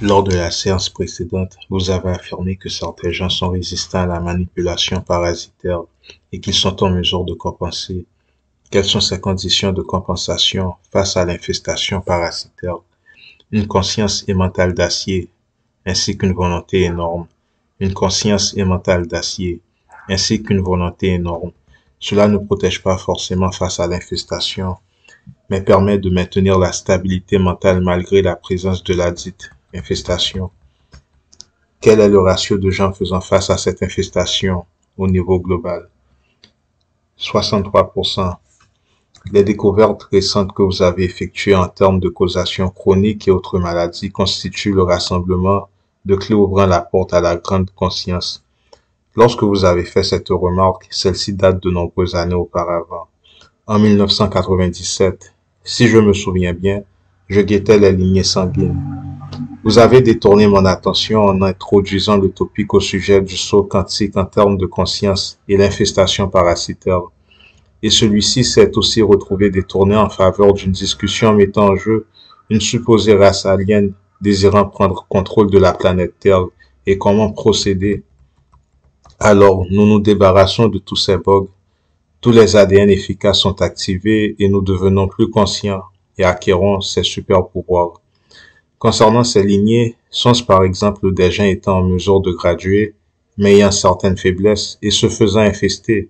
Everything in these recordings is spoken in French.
Lors de la séance précédente, vous avez affirmé que certains gens sont résistants à la manipulation parasitaire et qu'ils sont en mesure de compenser. Quelles sont ces conditions de compensation face à l'infestation parasitaire? Une conscience et mentale d'acier, ainsi qu'une volonté énorme. Une conscience et mentale d'acier, ainsi qu'une volonté énorme. Cela ne protège pas forcément face à l'infestation, mais permet de maintenir la stabilité mentale malgré la présence de la dite infestation. Quel est le ratio de gens faisant face à cette infestation au niveau global? 63%. Les découvertes récentes que vous avez effectuées en termes de causation chronique et autres maladies constituent le rassemblement de clés ouvrant la porte à la grande conscience. Lorsque vous avez fait cette remarque, celle-ci date de nombreuses années auparavant. En 1997, si je me souviens bien, je guettais les lignées sanguines. Vous avez détourné mon attention en introduisant le topic au sujet du saut quantique en termes de conscience et l'infestation parasitaire. Et celui-ci s'est aussi retrouvé détourné en faveur d'une discussion mettant en jeu une supposée race alien désirant prendre contrôle de la planète Terre et comment procéder. Alors, nous nous débarrassons de tous ces bugs. Tous les ADN efficaces sont activés et nous devenons plus conscients et acquérons ces super pouvoirs. Concernant ces lignées, sont-ce par exemple des gens étant en mesure de graduer, mais ayant certaines faiblesses et se faisant infester,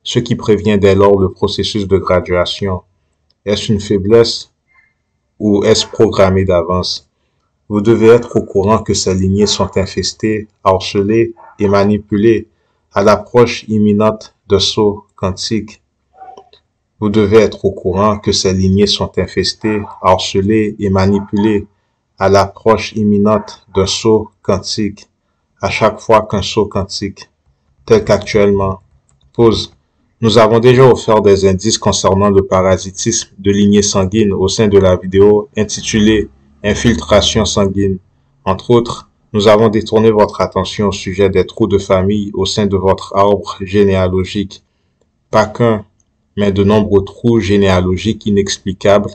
ce qui prévient dès lors le processus de graduation? Est-ce une faiblesse ou est-ce programmé d'avance? Vous devez être au courant que ces lignées sont infestées, harcelées et manipulées à l'approche imminente de saut quantique. Vous devez être au courant que ces lignées sont infestées, harcelées et manipulées à l'approche imminente d'un saut quantique, à chaque fois qu'un saut quantique, tel qu'actuellement, pose. Nous avons déjà offert des indices concernant le parasitisme de lignée sanguine au sein de la vidéo intitulée « Infiltration sanguine ». Entre autres, nous avons détourné votre attention au sujet des trous de famille au sein de votre arbre généalogique. Pas qu'un, mais de nombreux trous généalogiques inexplicables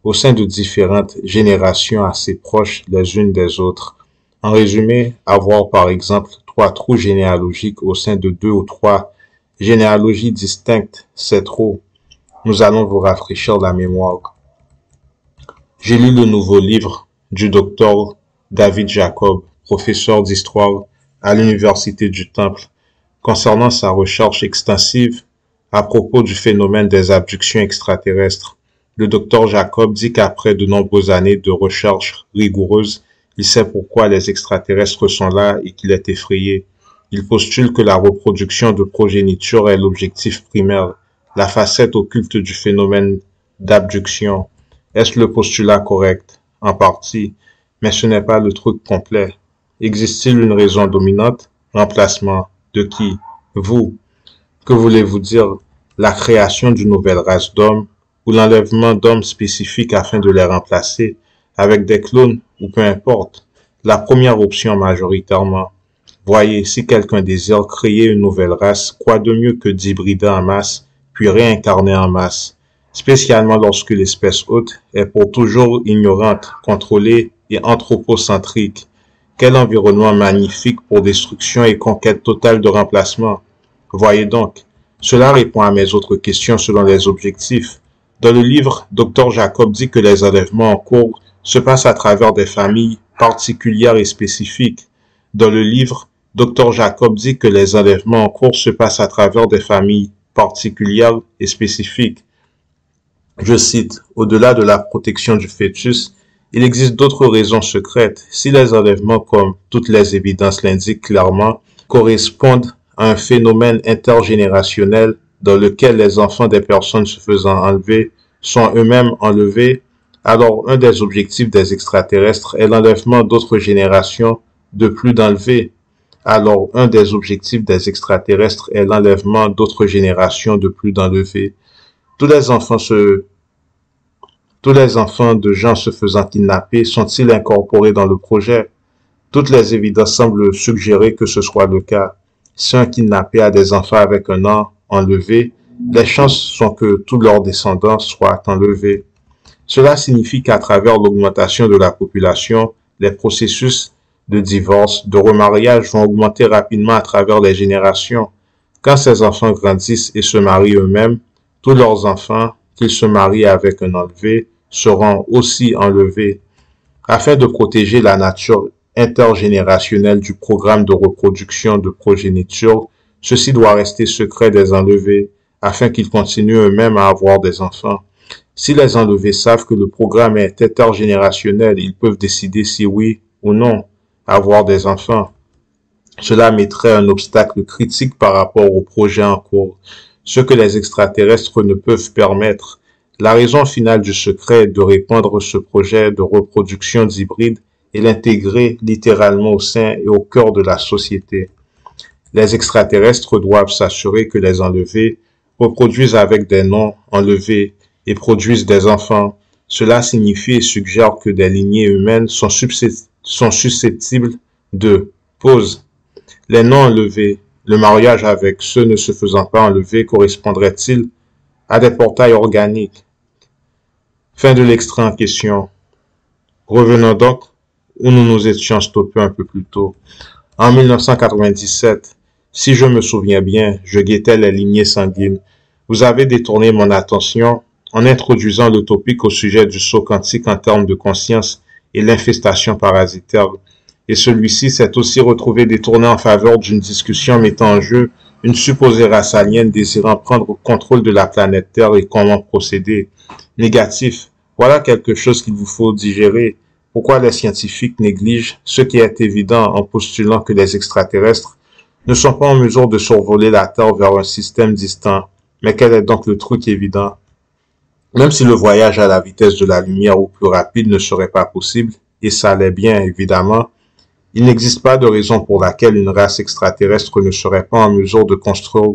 au sein de différentes générations assez proches les unes des autres. En résumé, avoir par exemple 3 trous généalogiques au sein de 2 ou 3 généalogies distinctes, c'est trop. Nous allons vous rafraîchir la mémoire. J'ai lu le nouveau livre du docteur David Jacob, professeur d'histoire à l'Université du Temple, concernant sa recherche extensive à propos du phénomène des abductions extraterrestres. Le docteur Jacob dit qu'après de nombreuses années de recherche rigoureuse, il sait pourquoi les extraterrestres sont là et qu'il est effrayé. Il postule que la reproduction de progéniture est l'objectif primaire, la facette occulte du phénomène d'abduction. Est-ce le postulat correct? En partie, mais ce n'est pas le truc complet. Existe-t-il une raison dominante? Remplacement. De qui? Vous. Que voulez-vous dire? La création d'une nouvelle race d'hommes ou l'enlèvement d'hommes spécifiques afin de les remplacer avec des clones ou peu importe. La première option majoritairement. Voyez, si quelqu'un désire créer une nouvelle race, quoi de mieux que d'hybrider en masse, puis réincarner en masse, spécialement lorsque l'espèce hôte est pour toujours ignorante, contrôlée et anthropocentrique. Quel environnement magnifique pour destruction et conquête totale de remplacement. Voyez donc, cela répond à mes autres questions selon les objectifs. Dans le livre, Dr Jacob dit que les enlèvements en cours se passent à travers des familles particulières et spécifiques. Dans le livre, Dr Jacob dit que les enlèvements en cours se passent à travers des familles particulières et spécifiques. Je cite, « Au-delà de la protection du fœtus, il existe d'autres raisons secrètes. Si les enlèvements, comme toutes les évidences l'indiquent clairement, correspondent à un phénomène intergénérationnel dans lequel les enfants des personnes se faisant enlever sont eux-mêmes enlevés, alors un des objectifs des extraterrestres est l'enlèvement d'autres générations de plus d'enlevés. Alors un des objectifs des extraterrestres est l'enlèvement d'autres générations de plus d'enlevés. Tous les enfants de gens se faisant kidnapper sont-ils incorporés dans le projet? Toutes les évidences semblent suggérer que ce soit le cas. Si un kidnappé a des enfants avec un an enlevé, les chances sont que tous leurs descendants soient enlevés. Cela signifie qu'à travers l'augmentation de la population, les processus de divorce, de remariage vont augmenter rapidement à travers les générations. Quand ces enfants grandissent et se marient eux-mêmes, tous leurs enfants, qu'ils se marient avec un enlevé, seront aussi enlevés. Afin de protéger la nature intergénérationnelle du programme de reproduction de progéniture, ceci doit rester secret des enlevés, afin qu'ils continuent eux-mêmes à avoir des enfants. Si les enlevés savent que le programme est intergénérationnel, ils peuvent décider si oui ou non avoir des enfants. Cela mettrait un obstacle critique par rapport au projet en cours, ce que les extraterrestres ne peuvent permettre. La raison finale du secret est de répandre ce projet de reproduction d'hybrides et l'intégrer littéralement au sein et au cœur de la société. Les extraterrestres doivent s'assurer que les enlevés reproduisent avec des noms enlevés et produisent des enfants. Cela signifie et suggère que des lignées humaines sont susceptibles de pause. Les noms enlevés, le mariage avec ceux ne se faisant pas enlever correspondrait-il à des portails organiques? Fin de l'extrait en question. Revenons donc où nous nous étions stoppés un peu plus tôt. En 1997, si je me souviens bien, je guettais les lignées sanguines. Vous avez détourné mon attention en introduisant le topic au sujet du saut quantique en termes de conscience et l'infestation parasitaire. Et celui-ci s'est aussi retrouvé détourné en faveur d'une discussion mettant en jeu une supposée race alien désirant prendre le contrôle de la planète Terre et comment procéder. Négatif. Voilà quelque chose qu'il vous faut digérer. Pourquoi les scientifiques négligent ce qui est évident en postulant que les extraterrestres ne sont pas en mesure de survoler la Terre vers un système distant? Mais quel est donc le truc évident? Même si le voyage à la vitesse de la lumière ou plus rapide ne serait pas possible, et ça l'est bien évidemment, il n'existe pas de raison pour laquelle une race extraterrestre ne serait pas en mesure de construire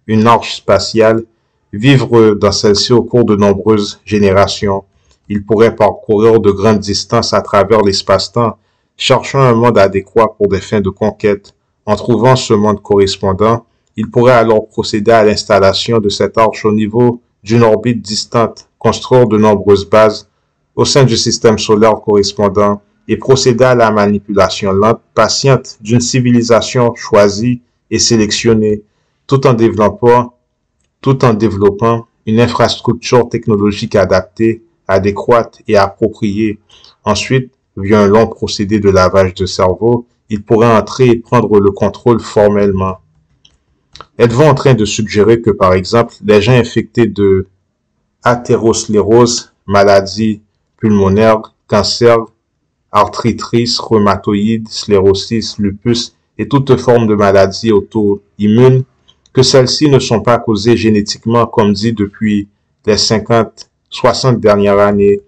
une arche spatiale, vivre dans celle-ci au cours de nombreuses générations. Il pourrait parcourir de grandes distances à travers l'espace-temps, cherchant un monde adéquat pour des fins de conquête. En trouvant ce monde correspondant, il pourrait alors procéder à l'installation de cette arche au niveau d'une orbite distante, construire de nombreuses bases au sein du système solaire correspondant et procéder à la manipulation lente, patiente d'une civilisation choisie et sélectionnée, tout en développant une infrastructure technologique adaptée, adéquate et appropriée. Ensuite, via un long procédé de lavage de cerveau, il pourrait entrer et prendre le contrôle formellement. Êtes-vous en train de suggérer que, par exemple, les gens infectés de athérosclérose, maladie pulmonaire, cancer, arthritis, rhumatoïde, sclérosis, lupus et toutes formes de maladies auto-immunes, que celles-ci ne sont pas causées génétiquement comme dit depuis les 50-60 dernières années,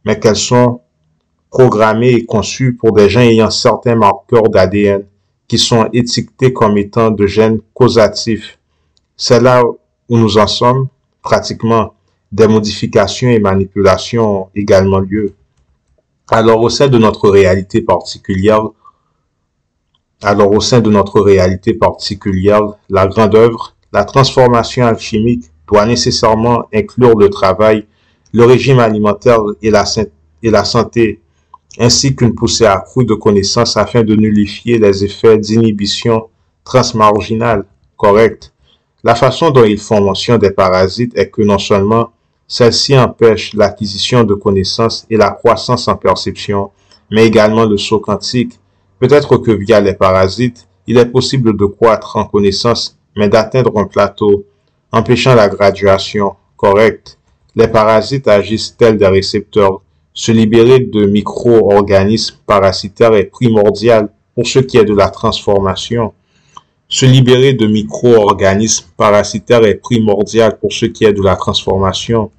mais qu'elles sont programmées et conçues pour des gens ayant certains marqueurs d'ADN qui sont étiquetés comme étant de gènes causatifs. C'est là où nous en sommes, pratiquement. Des modifications et manipulations ont également lieu. Alors au sein de notre réalité particulière, la grande œuvre, la transformation alchimique doit nécessairement inclure le travail, le régime alimentaire et la santé, ainsi qu'une poussée accrue de connaissances afin de nullifier les effets d'inhibition transmarginale correcte. La façon dont ils font mention des parasites est que non seulement celles-ci empêchent l'acquisition de connaissances et la croissance en perception, mais également le saut quantique. Peut-être que via les parasites, il est possible de croître en connaissance, mais d'atteindre un plateau, empêchant la graduation correcte. Les parasites agissent tels des récepteurs. Se libérer de micro-organismes parasitaires est primordial pour ce qui est de la transformation. Se libérer de micro-organismes parasitaires est primordial pour ce qui est de la transformation.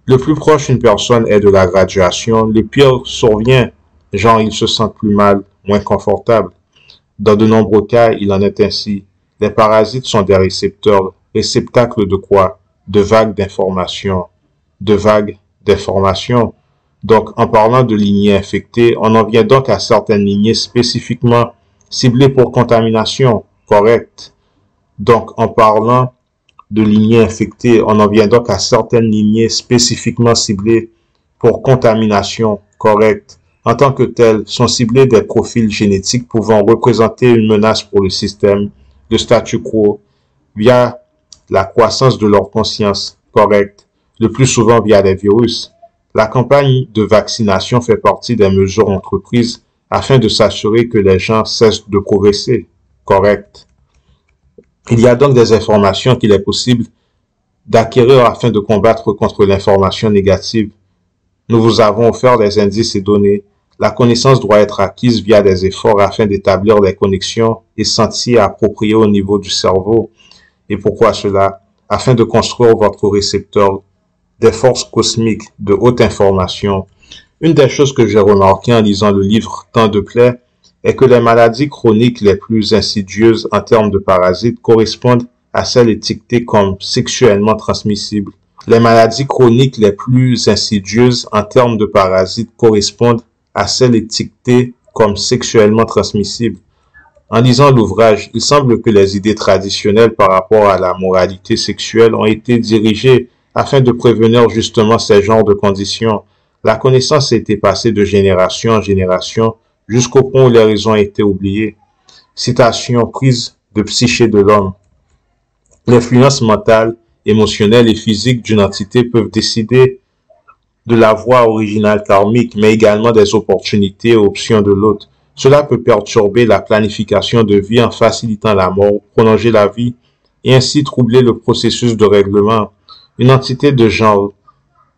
Le plus proche une personne est de la graduation, le pire survient, genre il se sent plus mal, moins confortable. Dans de nombreux cas, il en est ainsi. Les parasites sont des récepteurs, réceptacles de quoi? De vagues d'informations. Donc, en parlant de lignées infectées, on en vient donc à certaines lignées spécifiquement ciblées pour contamination, correct. Donc, en parlant de lignées infectées, on en vient donc à certaines lignées spécifiquement ciblées pour contamination, correct. En tant que tels, sont ciblés des profils génétiques pouvant représenter une menace pour le système, le statu quo, via la croissance de leur conscience correcte, le plus souvent via des virus. La campagne de vaccination fait partie des mesures entreprises afin de s'assurer que les gens cessent de progresser. Correct. Il y a donc des informations qu'il est possible d'acquérir afin de combattre contre l'information négative. Nous vous avons offert des indices et données. La connaissance doit être acquise via des efforts afin d'établir des connexions et sentir appropriées au niveau du cerveau. Et pourquoi cela? Afin de construire votre récepteur des forces cosmiques de haute information. Une des choses que j'ai remarqué en lisant le livre Temps de plaie est que les maladies chroniques les plus insidieuses en termes de parasites correspondent à celles étiquetées comme sexuellement transmissibles. Les maladies chroniques les plus insidieuses en termes de parasites correspondent à celles étiquetées comme sexuellement transmissibles. En lisant l'ouvrage, il semble que les idées traditionnelles par rapport à la moralité sexuelle ont été dirigées afin de prévenir justement ces genres de conditions. La connaissance a été passée de génération en génération jusqu'au point où les raisons ont été oubliées. Citation prise de Psyché de l'homme. L'influence mentale, émotionnelle et physique d'une entité peuvent décider de la voie originale karmique, mais également des opportunités et options de l'autre. Cela peut perturber la planification de vie en facilitant la mort, prolonger la vie et ainsi troubler le processus de règlement. Une entité de genre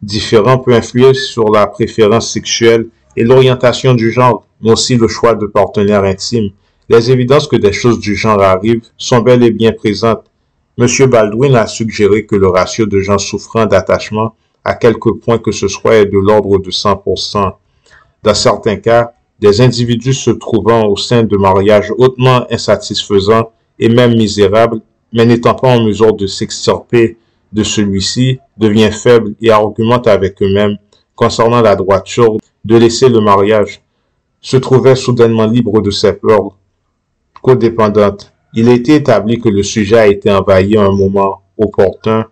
différent peut influer sur la préférence sexuelle et l'orientation du genre, mais aussi le choix de partenaires intimes. Les évidences que des choses du genre arrivent sont bel et bien présentes. M. Baldwin a suggéré que le ratio de gens souffrant d'attachement à quelque point que ce soit est de l'ordre de 100%. Dans certains cas, des individus se trouvant au sein de mariages hautement insatisfaisants et même misérables, mais n'étant pas en mesure de s'extirper de celui-ci, deviennent faibles et argumentent avec eux-mêmes concernant la droiture de laisser le mariage, se trouvaient soudainement libres de ses peurs codépendantes. Il a été établi que le sujet a été envahi à un moment opportun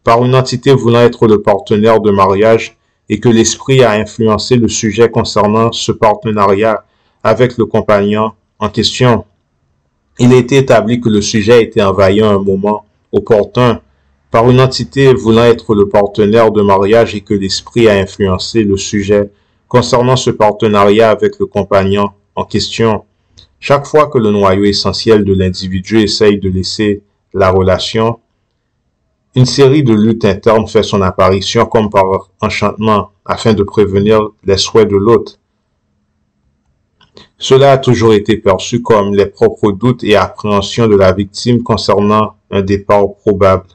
par une entité voulant être le partenaire de mariage et que l'esprit a influencé le sujet concernant ce partenariat avec le compagnon en question. Il a été établi que le sujet a été envahi à un moment opportun par une entité voulant être le partenaire de mariage et que l'esprit a influencé le sujet concernant ce partenariat avec le compagnon en question. Chaque fois que le noyau essentiel de l'individu essaye de laisser la relation, une série de luttes internes fait son apparition comme par enchantement afin de prévenir les souhaits de l'autre. Cela a toujours été perçu comme les propres doutes et appréhensions de la victime concernant un départ probable.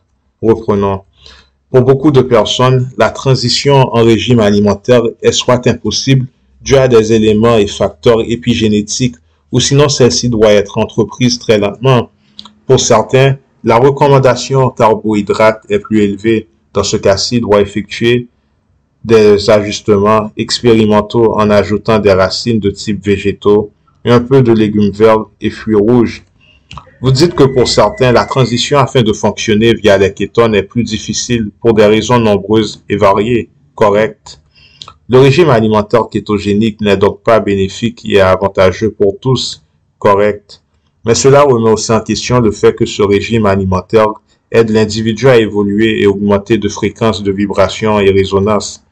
Reprenons. Pour beaucoup de personnes, la transition en régime alimentaire est soit impossible dû à des éléments et facteurs épigénétiques ou sinon celle-ci doit être entreprise très lentement. Pour certains, la recommandation en carbohydrates est plus élevée. Dans ce cas-ci, il doit effectuer des ajustements expérimentaux en ajoutant des racines de type végétaux et un peu de légumes verts et fruits rouges. Vous dites que pour certains, la transition afin de fonctionner via les kétones est plus difficile pour des raisons nombreuses et variées. Correct. Le régime alimentaire kétogénique n'est donc pas bénéfique et avantageux pour tous. Correct. Mais cela remet aussi en question le fait que ce régime alimentaire aide l'individu à évoluer et augmenter de fréquence de vibration et résonance.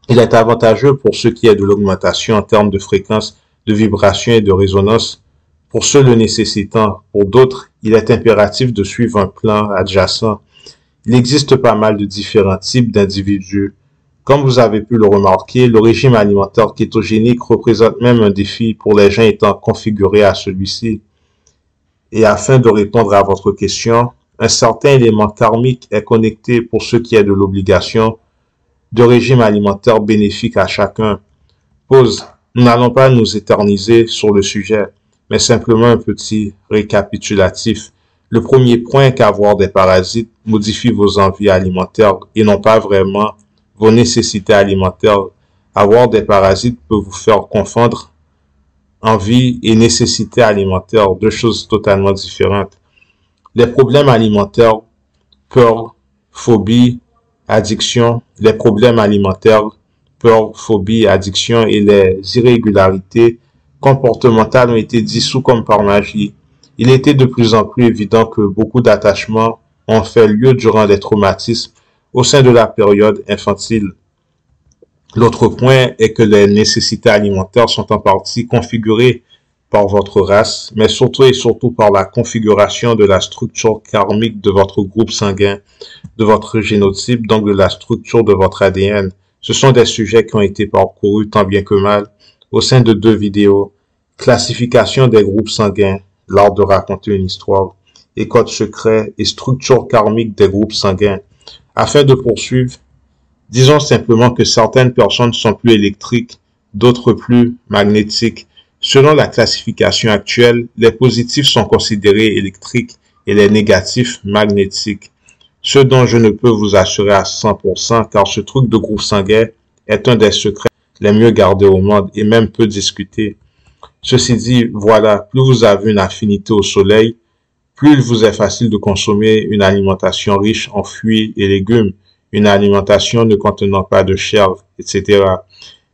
Il est avantageux pour ce qui est de l'augmentation en termes de fréquence de vibration et de résonance, pour ceux le nécessitant. Pour d'autres, il est impératif de suivre un plan adjacent. Il existe pas mal de différents types d'individus. Comme vous avez pu le remarquer, le régime alimentaire kétogénique représente même un défi pour les gens étant configurés à celui-ci. Et afin de répondre à votre question, un certain élément karmique est connecté pour ce qui est de l'obligation de régime alimentaire bénéfique à chacun. Pause. Nous n'allons pas nous éterniser sur le sujet, mais simplement un petit récapitulatif. Le premier point est qu'avoir des parasites modifie vos envies alimentaires et non pas vraiment vos nécessités alimentaires. Avoir des parasites peut vous faire confondre envie et nécessité alimentaire, deux choses totalement différentes. Les problèmes alimentaires, peur, phobie, addiction, les problèmes alimentaires peur, phobie, addiction et les irrégularités comportementales ont été dissous comme par magie. Il était de plus en plus évident que beaucoup d'attachements ont fait lieu durant les traumatismes au sein de la période infantile. L'autre point est que les nécessités alimentaires sont en partie configurées par votre race, mais surtout et surtout par la configuration de la structure karmique de votre groupe sanguin, de votre génotype, donc de la structure de votre ADN. Ce sont des sujets qui ont été parcourus tant bien que mal au sein de 2 vidéos. Classification des groupes sanguins, l'art de raconter une histoire, et code secret et structure karmique des groupes sanguins. Afin de poursuivre, disons simplement que certaines personnes sont plus électriques, d'autres plus magnétiques. Selon la classification actuelle, les positifs sont considérés électriques et les négatifs magnétiques. Ce dont je ne peux vous assurer à 100% car ce truc de groupe sanguin est un des secrets les mieux gardés au monde et même peu discutés. Ceci dit, voilà, plus vous avez une affinité au soleil, plus il vous est facile de consommer une alimentation riche en fruits et légumes, une alimentation ne contenant pas de chair, etc.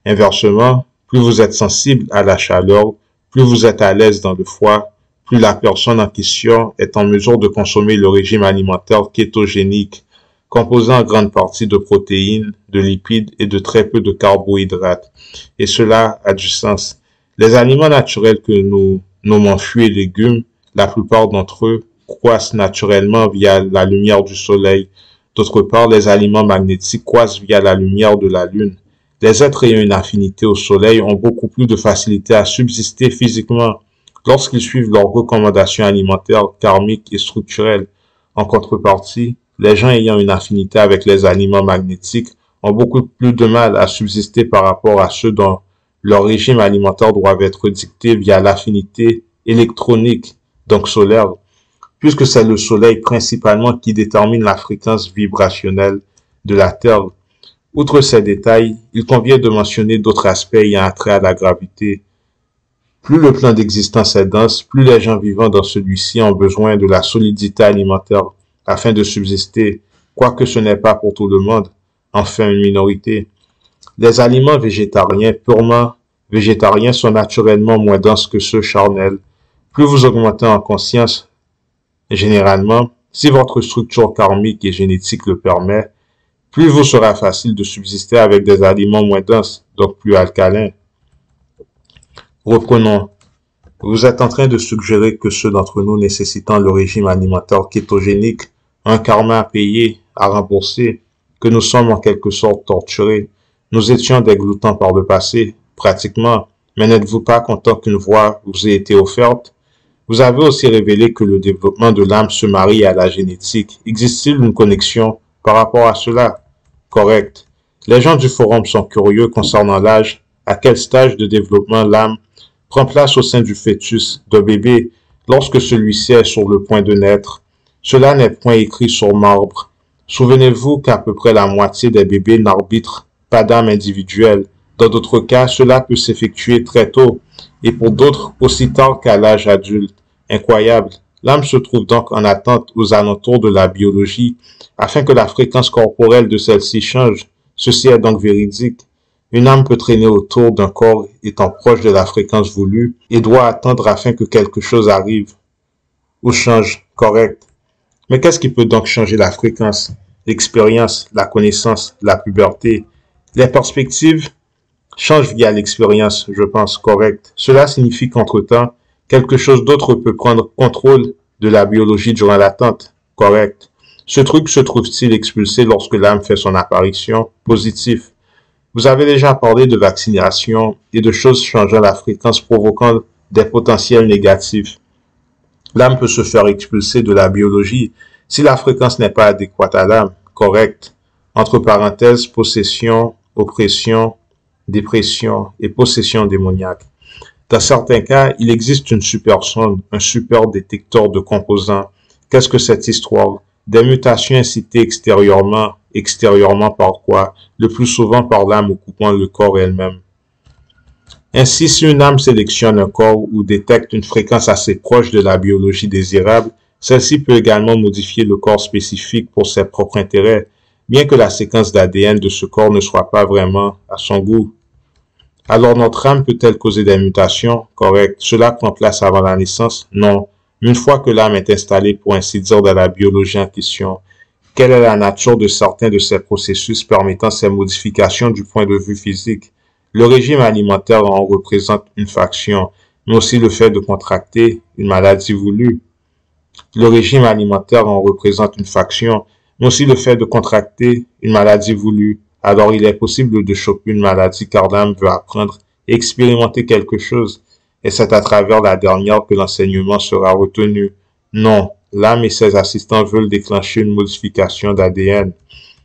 Inversement, plus vous êtes sensible à la chaleur, plus vous êtes à l'aise dans le froid, plus la personne en question est en mesure de consommer le régime alimentaire kétogénique, composé en grande partie de protéines, de lipides et de très peu de carbohydrates. Et cela a du sens. Les aliments naturels que nous nommons fruits et légumes, la plupart d'entre eux croissent naturellement via la lumière du soleil. D'autre part, les aliments magnétiques croissent via la lumière de la lune. Les êtres ayant une affinité au soleil ont beaucoup plus de facilité à subsister physiquement lorsqu'ils suivent leurs recommandations alimentaires, karmiques et structurelles. En contrepartie, les gens ayant une affinité avec les aliments magnétiques ont beaucoup plus de mal à subsister par rapport à ceux dont leur régime alimentaire doit être dicté via l'affinité électronique, donc solaire, puisque c'est le soleil principalement qui détermine la fréquence vibrationnelle de la Terre. Outre ces détails, il convient de mentionner d'autres aspects ayant attrait à la gravité. Plus le plan d'existence est dense, plus les gens vivant dans celui-ci ont besoin de la solidité alimentaire afin de subsister, quoique ce n'est pas pour tout le monde, enfin une minorité. Les aliments végétariens purement végétariens sont naturellement moins denses que ceux charnels. Plus vous augmentez en conscience, généralement, si votre structure karmique et génétique le permet, plus il vous sera facile de subsister avec des aliments moins denses, donc plus alcalins. Reprenons. Vous êtes en train de suggérer que ceux d'entre nous nécessitant le régime alimentaire kétogénique ont un karma à payer, à rembourser, que nous sommes en quelque sorte torturés. Nous étions des gloutons par le passé, pratiquement, mais n'êtes-vous pas content qu'une voie vous ait été offerte? Vous avez aussi révélé que le développement de l'âme se marie à la génétique. Existe-t-il une connexion par rapport à cela? Correct. Les gens du forum sont curieux concernant l'âge, à quel stage de développement l'âme prend place au sein du fœtus, d'un bébé, lorsque celui-ci est sur le point de naître. Cela n'est point écrit sur marbre. Souvenez-vous qu'à peu près la moitié des bébés n'arbitrent pas d'âme individuelle. Dans d'autres cas, cela peut s'effectuer très tôt, et pour d'autres, aussi tard qu'à l'âge adulte. Incroyable. L'âme se trouve donc en attente aux alentours de la biologie, afin que la fréquence corporelle de celle-ci change. Ceci est donc véridique. Une âme peut traîner autour d'un corps étant proche de la fréquence voulue et doit attendre afin que quelque chose arrive ou change. Correct. Mais qu'est-ce qui peut donc changer la fréquence? L'expérience, la connaissance, la puberté. Les perspectives changent via l'expérience, je pense. Correct. Cela signifie qu'entre-temps, quelque chose d'autre peut prendre contrôle de la biologie durant l'attente. Correct. Ce truc se trouve-t-il expulsé lorsque l'âme fait son apparition? Positif. Vous avez déjà parlé de vaccination et de choses changeant la fréquence provoquant des potentiels négatifs. L'âme peut se faire expulser de la biologie si la fréquence n'est pas adéquate à l'âme. Correct. Entre parenthèses, possession, oppression, dépression et possession démoniaque. Dans certains cas, il existe une super sonde, un super détecteur de composants. Qu'est-ce que cette histoire? Des mutations incitées extérieurement. Extérieurement par quoi? Le plus souvent par l'âme occupant le corps elle-même. Ainsi, si une âme sélectionne un corps ou détecte une fréquence assez proche de la biologie désirable, celle-ci peut également modifier le corps spécifique pour ses propres intérêts, bien que la séquence d'ADN de ce corps ne soit pas vraiment à son goût. Alors notre âme peut-elle causer des mutations? Correct. Cela prend place avant la naissance? Non. Une fois que l'âme est installée, pour ainsi dire, dans la biologie en question, quelle est la nature de certains de ces processus permettant ces modifications du point de vue physique? Le régime alimentaire en représente une fraction, mais aussi le fait de contracter une maladie voulue. Le régime alimentaire en représente une fraction, mais aussi le fait de contracter une maladie voulue. Alors il est possible de choper une maladie car l'âme veut apprendre et expérimenter quelque chose, et c'est à travers la dernière que l'enseignement sera retenu. Non, l'âme et ses assistants veulent déclencher une modification d'ADN.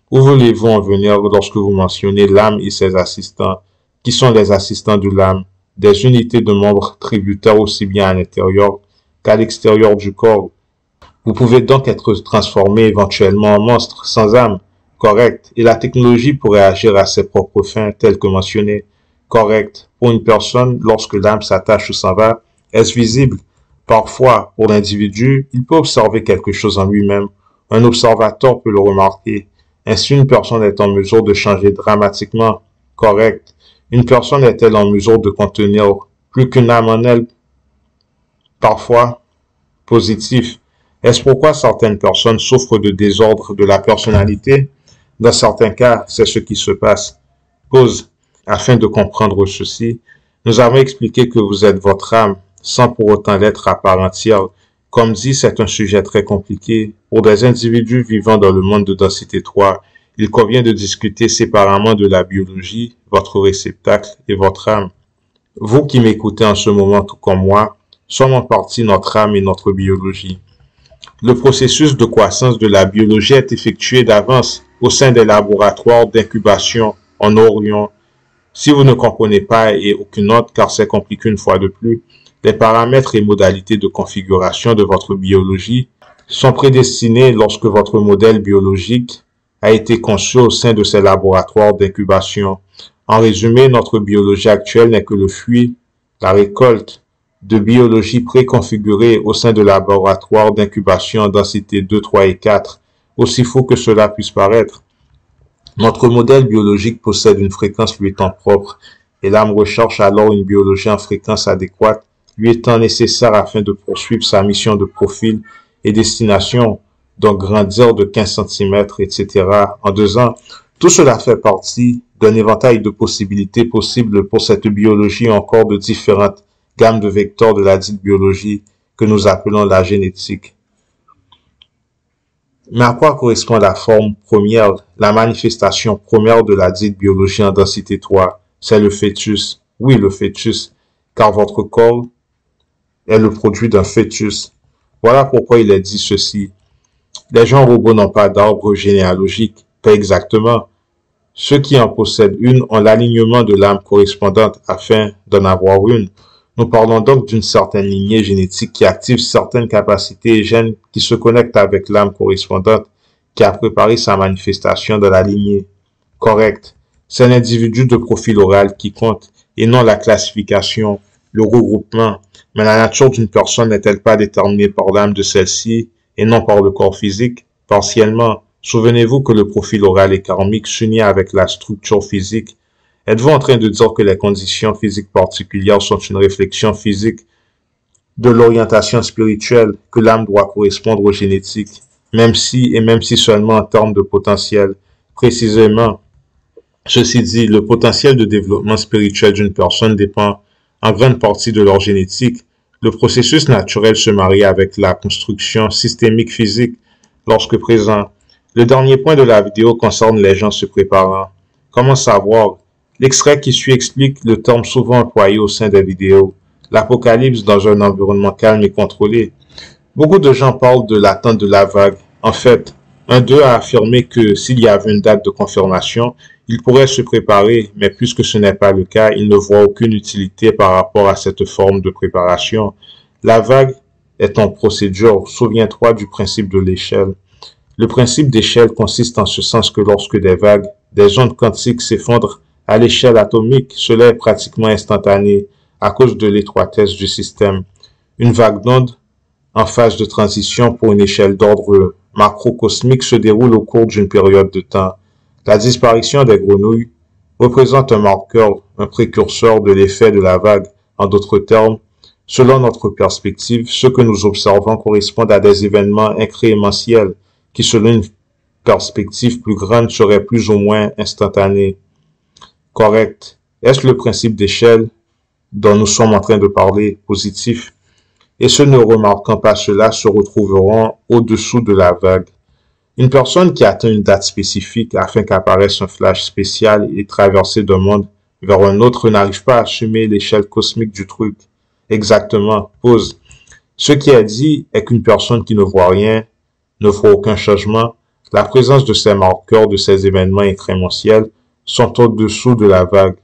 Où voulez-vous en venir lorsque vous mentionnez l'âme et ses assistants? Qui sont les assistants de l'âme? Des unités de membres tributaires aussi bien à l'intérieur qu'à l'extérieur du corps. Vous pouvez donc être transformé éventuellement en monstre sans âme. Correct. Et la technologie pourrait agir à ses propres fins, telles que mentionnées. Correct. Pour une personne, lorsque l'âme s'attache ou s'en va, est-ce visible? Parfois, pour l'individu, il peut observer quelque chose en lui-même. Un observateur peut le remarquer. Ainsi, une personne est en mesure de changer dramatiquement. Correct. Une personne est-elle en mesure de contenir plus qu'une âme en elle? Parfois, positif. Est-ce pourquoi certaines personnes souffrent de désordre de la personnalité? Dans certains cas, c'est ce qui se passe. Pause. Afin de comprendre ceci, nous avons expliqué que vous êtes votre âme, sans pour autant l'être à part entière. Comme dit, c'est un sujet très compliqué. Pour des individus vivant dans le monde de densité 3, il convient de discuter séparément de la biologie, votre réceptacle et votre âme. Vous qui m'écoutez en ce moment tout comme moi, sommes en partie notre âme et notre biologie. Le processus de croissance de la biologie est effectué d'avance au sein des laboratoires d'incubation en Orion. Si vous ne comprenez pas et aucune autre, car c'est compliqué une fois de plus, les paramètres et modalités de configuration de votre biologie sont prédestinés lorsque votre modèle biologique a été conçu au sein de ces laboratoires d'incubation. En résumé, notre biologie actuelle n'est que le fruit, la récolte de biologie préconfigurée au sein de laboratoires d'incubation en densité 2, 3 et 4, aussi faux que cela puisse paraître. Notre modèle biologique possède une fréquence lui étant propre, et l'âme recherche alors une biologie en fréquence adéquate, lui étant nécessaire afin de poursuivre sa mission de profil et destination, donc grandir de 15 cm, etc. en 2 ans. Tout cela fait partie d'un éventail de possibilités possibles pour cette biologie encore de différentes gammes de vecteurs de la dite biologie que nous appelons la génétique. Mais à quoi correspond la forme première, la manifestation première de la dite biologie en densité 3? C'est le fœtus. Oui, le fœtus, car votre corps est le produit d'un fœtus. Voilà pourquoi il est dit ceci. Les gens robots n'ont pas d'arbre généalogique. Pas exactement. Ceux qui en possèdent une ont l'alignement de l'âme correspondante afin d'en avoir une. Nous parlons donc d'une certaine lignée génétique qui active certaines capacités et gènes qui se connectent avec l'âme correspondante qui a préparé sa manifestation dans la lignée. Correct. C'est l'individu de profil oral qui compte et non la classification, le regroupement. Mais la nature d'une personne n'est-elle pas déterminée par l'âme de celle-ci et non par le corps physique? Partiellement. Souvenez-vous que le profil oral et karmique s'unit avec la structure physique. Êtes-vous en train de dire que les conditions physiques particulières sont une réflexion physique de l'orientation spirituelle, que l'âme doit correspondre aux génétiques, même si seulement en termes de potentiel? Précisément, ceci dit, le potentiel de développement spirituel d'une personne dépend en grande partie de leur génétique. Le processus naturel se marie avec la construction systémique physique lorsque présent. Le dernier point de la vidéo concerne les gens se préparant. Comment savoir? L'extrait qui suit explique le terme souvent employé au sein des vidéos, l'apocalypse dans un environnement calme et contrôlé. Beaucoup de gens parlent de l'attente de la vague. En fait, un d'eux a affirmé que s'il y avait une date de confirmation, il pourrait se préparer, mais puisque ce n'est pas le cas, il ne voit aucune utilité par rapport à cette forme de préparation. La vague est en procédure. Souviens-toi du principe de l'échelle. Le principe d'échelle consiste en ce sens que lorsque des vagues, des ondes quantiques s'effondrent à l'échelle atomique, cela est pratiquement instantané à cause de l'étroitesse du système. Une vague d'ondes en phase de transition pour une échelle d'ordre macrocosmique se déroule au cours d'une période de temps. La disparition des grenouilles représente un marqueur, un précurseur de l'effet de la vague. En d'autres termes, selon notre perspective, ce que nous observons correspond à des événements incrémentiels qui, selon une perspective plus grande, seraient plus ou moins instantanés. Correct. Est-ce le principe d'échelle dont nous sommes en train de parler, positif? Et ceux ne remarquant pas cela se retrouveront au-dessous de la vague. Une personne qui atteint une date spécifique afin qu'apparaisse un flash spécial et traverser d'un monde vers un autre n'arrive pas à assumer l'échelle cosmique du truc. Exactement. Pause. Ce qui est dit est qu'une personne qui ne voit rien, ne voit aucun changement, la présence de ces marqueurs, de ces événements incrémentiels sont au-dessous de la vague.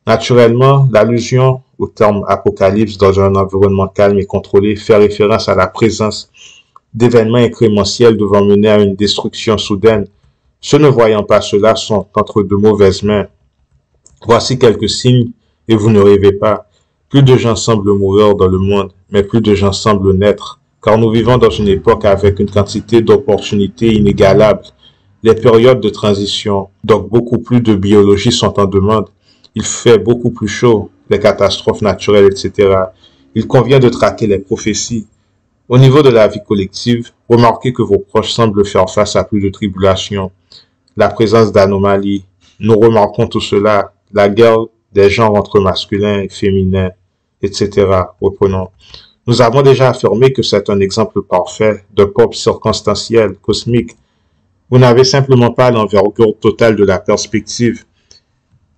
Naturellement, l'allusion au terme apocalypse dans un environnement calme et contrôlé fait référence à la présence d'événements incrémentiels devant mener à une destruction soudaine. Ceux ne voyant pas cela sont entre de mauvaises mains. Voici quelques signes et vous ne rêvez pas. Plus de gens semblent mourir dans le monde, mais plus de gens semblent naître, car nous vivons dans une époque avec une quantité d'opportunités inégalables. Les périodes de transition, donc beaucoup plus de biologie sont en demande. Il fait beaucoup plus chaud, les catastrophes naturelles, etc. Il convient de traquer les prophéties. Au niveau de la vie collective, remarquez que vos proches semblent faire face à plus de tribulations. La présence d'anomalies. Nous remarquons tout cela. La guerre des genres entre masculins et féminins, etc. Reprenons. Nous avons déjà affirmé que c'est un exemple parfait de pop circonstanciel, cosmique. Vous n'avez simplement pas l'envergure totale de la perspective.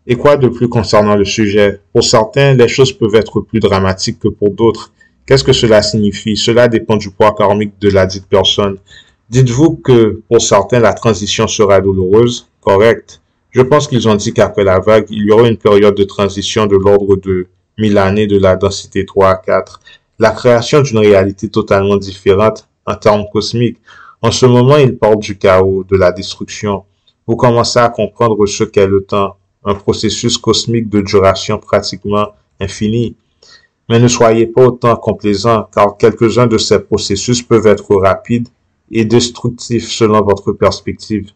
Et quoi de plus concernant le sujet? Pour certains, les choses peuvent être plus dramatiques que pour d'autres. Qu'est-ce que cela signifie? Cela dépend du poids karmique de la dite personne. Dites-vous que pour certains, la transition sera douloureuse? Correct. Je pense qu'ils ont dit qu'après la vague, il y aura une période de transition de l'ordre de 1000 années de la densité 3 à 4. La création d'une réalité totalement différente en termes cosmiques. En ce moment, il parle du chaos, de la destruction. Vous commencez à comprendre ce qu'est le temps, un processus cosmique de duration pratiquement infinie. Mais ne soyez pas autant complaisants, car quelques-uns de ces processus peuvent être rapides et destructifs selon votre perspective.